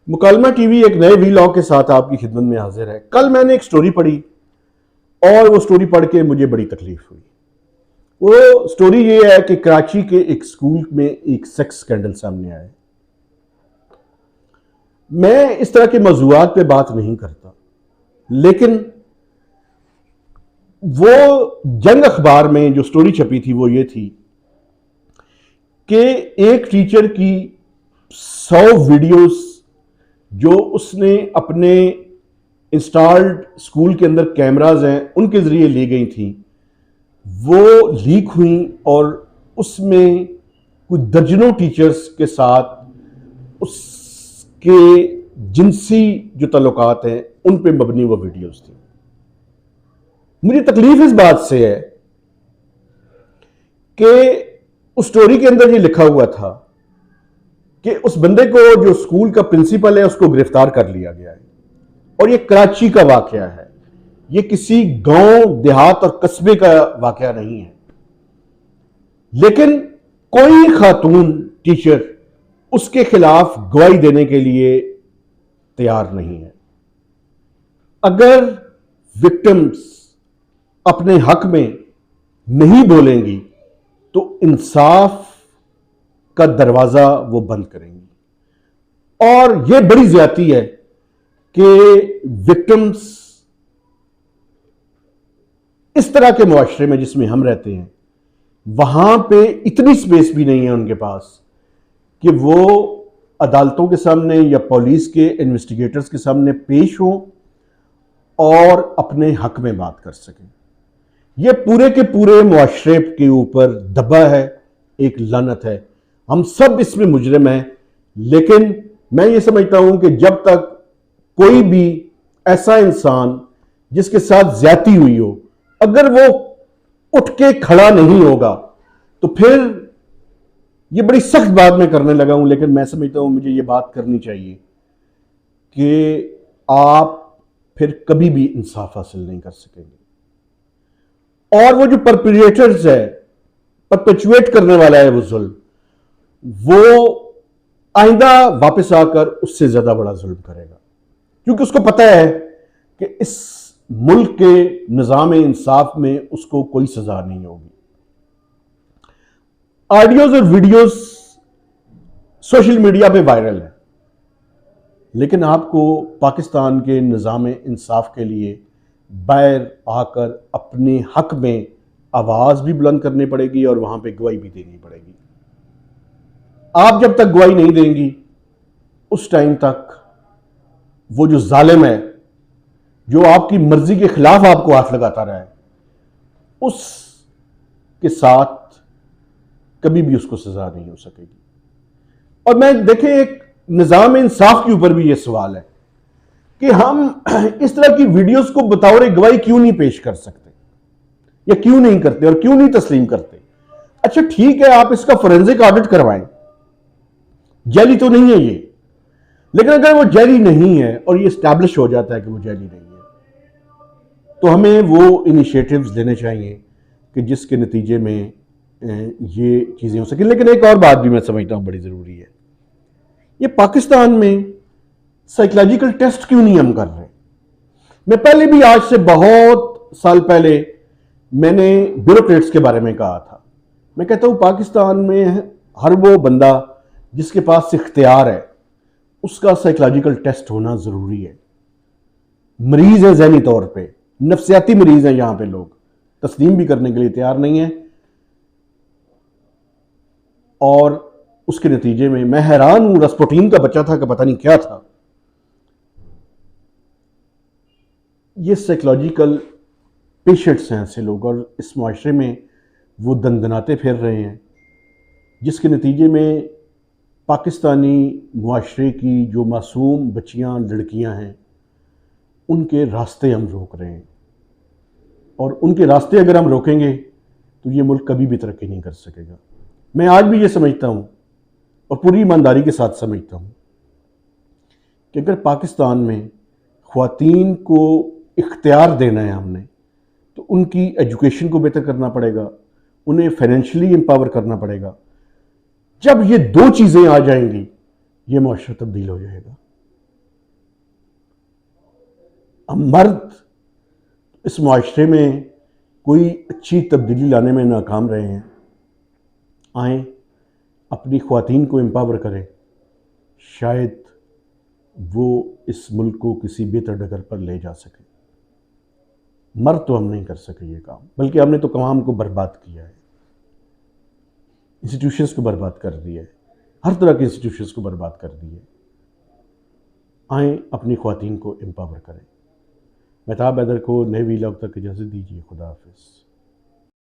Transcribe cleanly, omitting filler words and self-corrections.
मुकालमा TV एक नए vlog के साथ आपकी खिदमत में हाजिर है। कल मैंने एक स्टोरी पढ़ी और वो स्टोरी पढ़ के मुझे बड़ी तकलीफ हुई। वो स्टोरी ये है कि कराची के एक स्कूल में एक सेक्स स्कैंडल सामने आया। मैं इस तरह के मौज़ूआत पे बात नहीं करता, लेकिन वो जंग अखबार में जो स्टोरी छपी थी वो ये थी कि एक टीचर की 100 वीडियोस जो उसने अपने इंस्टॉल्ड स्कूल के अंदर कैमराज हैं उनके जरिए ली गई थी, वो लीक हुई और उसमें कुछ दर्जनों टीचर्स के साथ उसके जिनसी जो ताल्लुकात हैं उन पे मबनी वो वीडियोस थी। मुझे तकलीफ इस बात से है कि उस स्टोरी के अंदर ये लिखा हुआ था कि उस बंदे को जो स्कूल का प्रिंसिपल है उसको गिरफ्तार कर लिया गया है और ये कराची का वाकया है, ये किसी गांव देहात और कस्बे का वाकया नहीं है। लेकिन कोई खातून टीचर उसके खिलाफ गवाही देने के लिए तैयार नहीं है। अगर विक्टिम्स अपने हक में नहीं बोलेंगी तो इंसाफ का दरवाजा वो बंद करेंगी। और यह बड़ी ज्यादती है कि विक्टिम्स इस तरह के मुआशरे में जिसमें हम रहते हैं वहां पे इतनी स्पेस भी नहीं है उनके पास कि वो अदालतों के सामने या पुलिस के इन्वेस्टिगेटर्स के सामने पेश हों और अपने हक में बात कर सकें। यह पूरे के पूरे मुआशरे के ऊपर दबा है, एक लानत है। हम सब इसमें मुजरिम हैं, लेकिन मैं ये समझता हूं कि जब तक कोई भी ऐसा इंसान जिसके साथ ज्यादती हुई हो, अगर वो उठ के खड़ा नहीं होगा तो फिर ये बड़ी सख्त बात मैं करने लगा हूं, लेकिन मैं समझता हूं मुझे ये बात करनी चाहिए कि आप फिर कभी भी इंसाफ हासिल नहीं कर सकेंगे। और वो जो परपेट्रेटर्स है, परपेचुएट करने वाला है वो जुल्म, वो आइंदा वापस आकर उससे ज्यादा बड़ा जुल्म करेगा, क्योंकि उसको पता है कि इस मुल्क के निजाम इंसाफ में उसको कोई सजा नहीं होगी। ऑडियोज और वीडियोस सोशल मीडिया पे वायरल है, लेकिन आपको पाकिस्तान के निजाम इंसाफ के लिए बाहर आकर अपने हक में आवाज भी बुलंद करनी पड़ेगी और वहां पे गवाही भी देनी पड़ेगी। आप जब तक गवाही नहीं देंगी उस टाइम तक वो जो जालिम है, जो आपकी मर्जी के खिलाफ आपको हाथ लगाता रहा है, उसके साथ कभी भी उसको सजा नहीं हो सकेगी। और मैं देखें, एक निजाम इंसाफ के ऊपर भी यह सवाल है कि हम इस तरह की वीडियोस को बतौर गवाही क्यों नहीं पेश कर सकते या क्यों नहीं करते और क्यों नहीं तस्लीम करते। अच्छा ठीक है, आप इसका फोरेंसिक ऑडिट करवाएं, जैली तो नहीं है ये, लेकिन अगर वो जैली नहीं है और ये स्टैब्लिश हो जाता है कि वो जैली नहीं है तो हमें वो इनिशिएटिव्स लेने चाहिए कि जिसके नतीजे में ये चीजें हो सके। लेकिन एक और बात भी मैं समझता हूं बड़ी जरूरी है, ये पाकिस्तान में साइकोलॉजिकल टेस्ट क्यों नहीं हम कर रहे। मैं पहले भी, आज से बहुत साल पहले मैंने ब्यूरोक्रेट्स के बारे में कहा था। मैं कहता हूं पाकिस्तान में हर वो बंदा जिसके पास इख्तियार है उसका साइकोलॉजिकल टेस्ट होना जरूरी है। मरीज है ज़हनी तौर पे, नफ्सियाती मरीज है, यहां पे लोग तस्लीम भी करने के लिए तैयार नहीं है। और उसके नतीजे में मैं हैरान हूं, रस्पुटीन का बच्चा था कि पता नहीं क्या था। ये साइकोलॉजिकल पेशेंट्स हैं ऐसे लोग, और इस मुआशरे में वो दंदनाते फिर रहे हैं, जिसके नतीजे में पाकिस्तानी मुआशरे की जो मासूम बच्चियां, लड़कियां हैं, उनके रास्ते हम रोक रहे हैं। और उनके रास्ते अगर हम रोकेंगे तो ये मुल्क कभी भी तरक्की नहीं कर सकेगा। मैं आज भी ये समझता हूं और पूरी ईमानदारी के साथ समझता हूं कि अगर पाकिस्तान में ख्वातीन को इख्तियार देना है हमने, तो उनकी एजुकेशन को बेहतर करना पड़ेगा, उन्हें फाइनेंशियली एम्पावर करना पड़ेगा। जब ये दो चीजें आ जाएंगी ये मुआशरा तब्दील हो जाएगा। हम मर्द इस मुआशरे में कोई अच्छी तब्दीली लाने में नाकाम रहे हैं। आएँ अपनी ख़वातीन को एम्पावर करें, शायद वो इस मुल्क को किसी बेहतर डगर पर ले जा सके। मर्द तो हम नहीं कर सके ये काम, बल्कि हमने तो कवाम को बर्बाद किया है, इंस्टीट्यूशंस को बर्बाद कर दिया है, हर तरह के इंस्टीट्यूशंस को बर्बाद कर दिए। आएँ अपनी ख़वातीन को एम्पावर करें। मेहताब हैदर को नए वीलॉग तक इजाज़त दीजिए। खुदा हाफ़िज़।